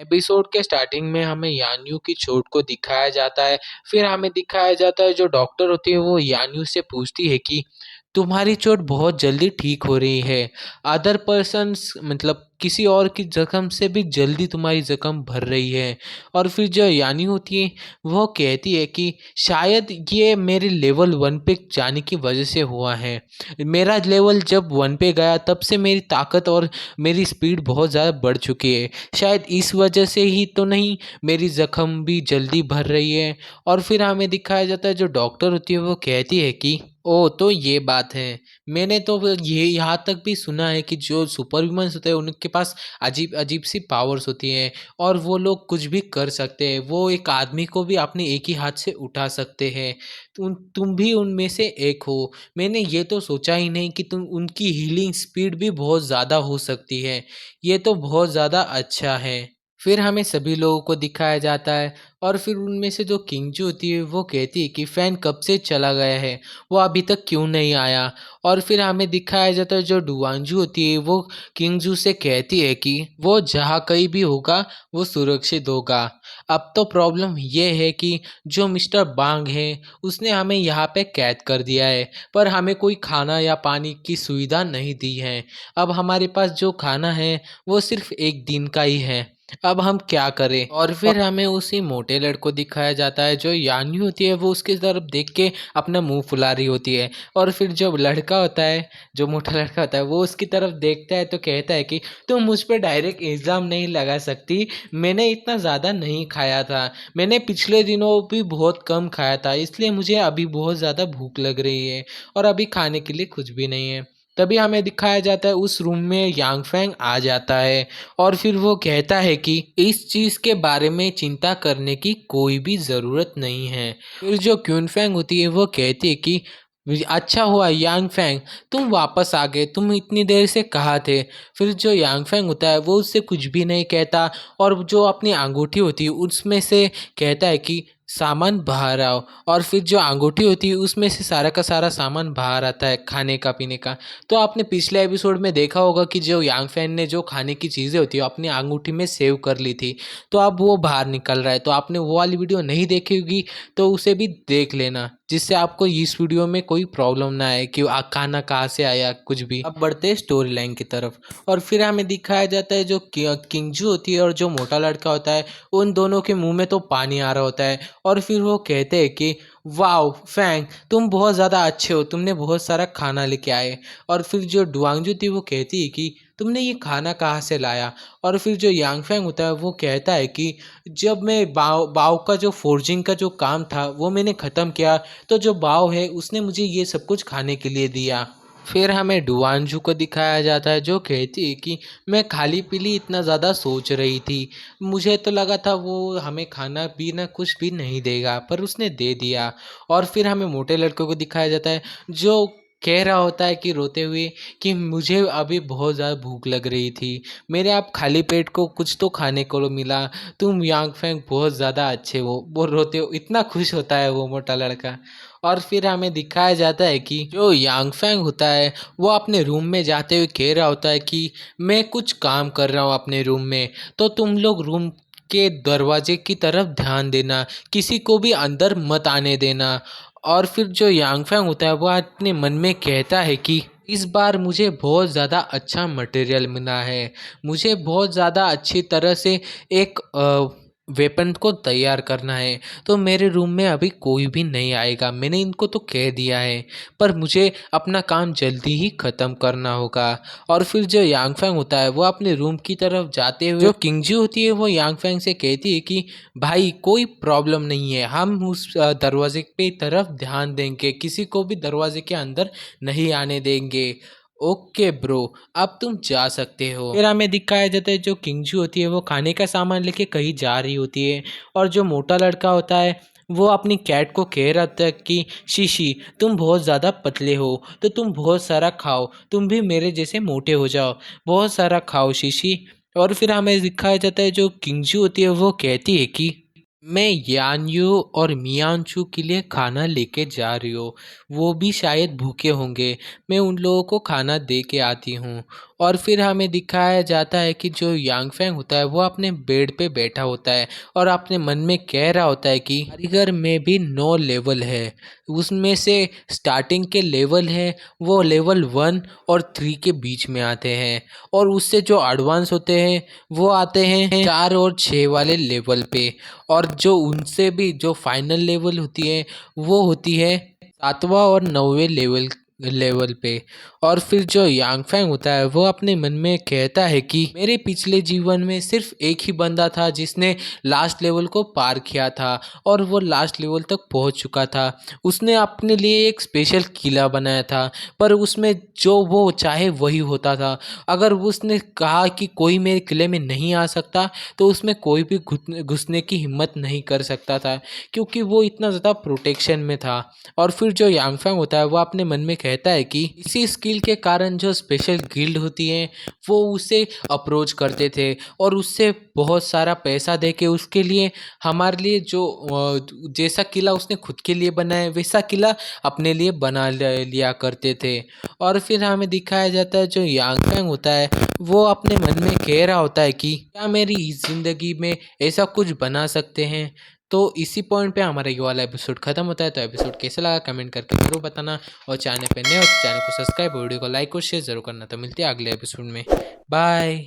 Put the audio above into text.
Episode के starting में हमें यान्यू की चोट को दिखाया जाता है। फिर हमें दिखाया जाता है जो डॉक्टर होती है वो यान्यू से पूछती है कि तुम्हारी चोट बहुत जल्दी ठीक हो रही है। अदर पर्सन्स मतलब किसी और की ज़ख्म से भी जल्दी तुम्हारी ज़ख्म भर रही है। और फिर जो यान्यू होती है वो कहती है कि शायद ये मेरे लेवल 1 पे जाने की वजह से हुआ है। मेरा लेवल जब 1 पे गया तब से मेरी ताकत और मेरी स्पीड बहुत ज़्यादा बढ़ चुकी है। शायद इस वजह से ही तो नहीं मेरी ज़ख्म भी जल्दी भर रही है। और फिर हमें दिखाया जाता है जो डॉक्टर होती है वो कहती है कि ओह! तो ये बात है। मैंने तो ये यहाँ तक भी सुना है कि जो सुपर ह्यूमन्स होते हैं उनके पास अजीब-अजीब सी पावर्स होती हैं और वो लोग कुछ भी कर सकते हैं। वो एक आदमी को भी अपने एक ही हाथ से उठा सकते हैं। तुम भी उनमें से एक हो। मैंने ये तो सोचा ही नहीं कि तुम उनकी हीलिंग स्पीड भी बहुत ज़्यादा हो सकती है। ये तो बहुत ज़्यादा अच्छा है। फिर हमें सभी लोगों को दिखाया जाता है और फिर उनमें से जो किंगजू होती है वो कहती है कि फ़ैन कब से चला गया है, वो अभी तक क्यों नहीं आया। और फिर हमें दिखाया जाता है जो डुआंजू होती है वो किंगजू से कहती है कि वो जहाँ कहीं भी होगा वो सुरक्षित होगा। अब तो प्रॉब्लम ये है कि जो मिस्टर बांग है उसने हमें यहाँ पे कैद कर दिया है, पर हमें कोई खाना या पानी की सुविधा नहीं दी है। अब हमारे पास जो खाना है वो सिर्फ़ 1 दिन का ही है। अब हम क्या करें? और फिर हमें उसी मोटे लड़के को दिखाया जाता है जो यान्यू होती है वो उसकी तरफ देख के अपना मुँह फुला रही होती है। और फिर जो लड़का होता है, जो मोटा लड़का होता है वो उसकी तरफ देखता है तो कहता है कि तुम मुझ पे डायरेक्ट इल्ज़ाम नहीं लगा सकती, मैंने इतना ज़्यादा नहीं खाया था। मैंने पिछले दिनों भी बहुत कम खाया था इसलिए मुझे अभी बहुत ज़्यादा भूख लग रही है और अभी खाने के लिए कुछ भी नहीं है। तभी हमें दिखाया जाता है उस रूम में यांग फैंग आ जाता है और फिर वो कहता है कि इस चीज़ के बारे में चिंता करने की कोई भी ज़रूरत नहीं है। फिर जो क्यून फैंग होती है वो कहती है कि अच्छा हुआ यांग फैंग, तुम वापस आ गए, तुम इतनी देर से कहाँ थे? फिर जो यांग फैंग होता है वो उससे कुछ भी नहीं कहता और जो अपनी अंगूठी होती है उसमें से कहता है कि सामान बाहर आओ। और फिर जो अंगूठी होती है उसमें से सारा का सारा सामान बाहर आता है खाने का पीने का। तो आपने पिछले एपिसोड में देखा होगा कि जो यांग फैन ने जो खाने की चीज़ें होती है अपनी अंगूठी में सेव कर ली थी, तो अब वो बाहर निकल रहा है। तो आपने वो वाली वीडियो नहीं देखी होगी तो उसे भी देख लेना, जिससे आपको इस वीडियो में कोई प्रॉब्लम ना आए कि खाना कहाँ से आया कुछ भी। अब बढ़ते हैं स्टोरी लाइन की तरफ और फिर हमें दिखाया जाता है जो किंगजू होती है और जो मोटा लड़का होता है उन दोनों के मुंह में तो पानी आ रहा होता है और फिर वो कहते हैं कि वाओ फैंग, तुम बहुत ज़्यादा अच्छे हो, तुमने बहुत सारा खाना लेके आए। और फिर जो डुआंगजू थी वो कहती है कि तुमने ये खाना कहाँ से लाया। और फिर जो यांग फैंग होता है वो कहता है कि जब मैं बाव बाव का जो फोर्जिंग का जो काम था वो मैंने ख़त्म किया तो जो बाव है उसने मुझे ये सब कुछ खाने के लिए दिया। फिर हमें डुआंजू को दिखाया जाता है जो कहती है कि मैं खाली-पीली इतना ज़्यादा सोच रही थी। मुझे तो लगा था वो हमें खाना-पीना कुछ भी नहीं देगा, पर उसने दे दिया। और फिर हमें मोटे लड़के को दिखाया जाता है जो कह रहा होता है कि रोते हुए कि मुझे अभी बहुत ज़्यादा भूख लग रही थी। मेरे आप खाली पेट को कुछ तो खाने को मिला। तुम यांग फैंग बहुत ज़्यादा अच्छे हो। वो रोते हो इतना खुश होता है वो मोटा लड़का। और फिर हमें दिखाया जाता है कि जो यांग फैंग होता है वो अपने रूम में जाते हुए कह रहा होता है कि मैं कुछ काम कर रहा हूँ अपने रूम में, तो तुम लोग रूम के दरवाजे की तरफ ध्यान देना, किसी को भी अंदर मत आने देना। और फिर जो यांग फैंग होता है वो अपने मन में कहता है कि इस बार मुझे बहुत ज़्यादा अच्छा मटेरियल मिला है, मुझे बहुत ज़्यादा अच्छी तरह से एक वेपन को तैयार करना है, तो मेरे रूम में अभी कोई भी नहीं आएगा। मैंने इनको तो कह दिया है, पर मुझे अपना काम जल्दी ही ख़त्म करना होगा। और फिर जो यांग फैंग होता है वो अपने रूम की तरफ जाते हुए जो किंगजी होती है वो यांग फैंग से कहती है कि भाई कोई प्रॉब्लम नहीं है, हम उस दरवाजे पे तरफ ध्यान देंगे, किसी को भी दरवाजे के अंदर नहीं आने देंगे। ओके ब्रो, अब तुम जा सकते हो। फिर हमें दिखाया जाता है जो किंगजू होती है वो खाने का सामान लेके कहीं जा रही होती है और जो मोटा लड़का होता है वो अपनी कैट को कह रहा था कि शीशी, तुम बहुत ज़्यादा पतले हो तो तुम बहुत सारा खाओ, तुम भी मेरे जैसे मोटे हो जाओ, बहुत सारा खाओ शीशी। और फिर हमें दिखाया जाता है जो किंगजू होती है वो कहती है कि मैं यान्यू और मियांचू के लिए खाना लेके जा रही हूँ। वो भी शायद भूखे होंगे। मैं उन लोगों को खाना दे के आती हूँ। और फिर हमें दिखाया जाता है कि जो यांगफेंग होता है वो अपने बेड पे बैठा होता है और अपने मन में कह रहा होता है कि कारीगर में भी 9 लेवल है। उसमें से स्टार्टिंग के लेवल है वो लेवल 1 और 3 के बीच में आते हैं, और उससे जो एडवांस होते हैं वो आते हैं 4 और 6 वाले लेवल पे। और जो उनसे भी जो फाइनल लेवल होती है वो होती है 7वां और 9वें लेवल लेवल पे। और फिर जो यांगफैंग होता है वो अपने मन में कहता है कि मेरे पिछले जीवन में सिर्फ एक ही बंदा था जिसने लास्ट लेवल को पार किया था और वो लास्ट लेवल तक पहुंच चुका था। उसने अपने लिए एक स्पेशल किला बनाया था, पर उसमें जो वो चाहे वही होता था। अगर उसने कहा कि कोई मेरे किले में नहीं आ सकता तो उसमें कोई भी घुसने की हिम्मत नहीं कर सकता था, क्योंकि वो इतना ज़्यादा प्रोटेक्शन में था। और फिर जो यांगफैंग होता है वो अपने मन में कहता है कि इसी स्किल के कारण जो स्पेशल गिल्ड होती है वो उसे अप्रोच करते थे और उससे बहुत सारा पैसा दे के उसके लिए हमारे लिए जो जैसा किला उसने खुद के लिए बनाया वैसा किला अपने लिए बना लिया करते थे। और फिर हमें दिखाया जाता है जो यांगफैंग होता है वो अपने मन में कह रहा होता है कि क्या मेरी इस ज़िंदगी में ऐसा कुछ बना सकते हैं। तो इसी पॉइंट पे हमारा ये वाला एपिसोड खत्म होता है। तो एपिसोड कैसा लगा कमेंट करके ज़रूर बताना, और चैनल पे नए हो तो चैनल को सब्सक्राइब और वीडियो को लाइक और शेयर ज़रूर करना। तो मिलते हैं अगले एपिसोड में। बाय।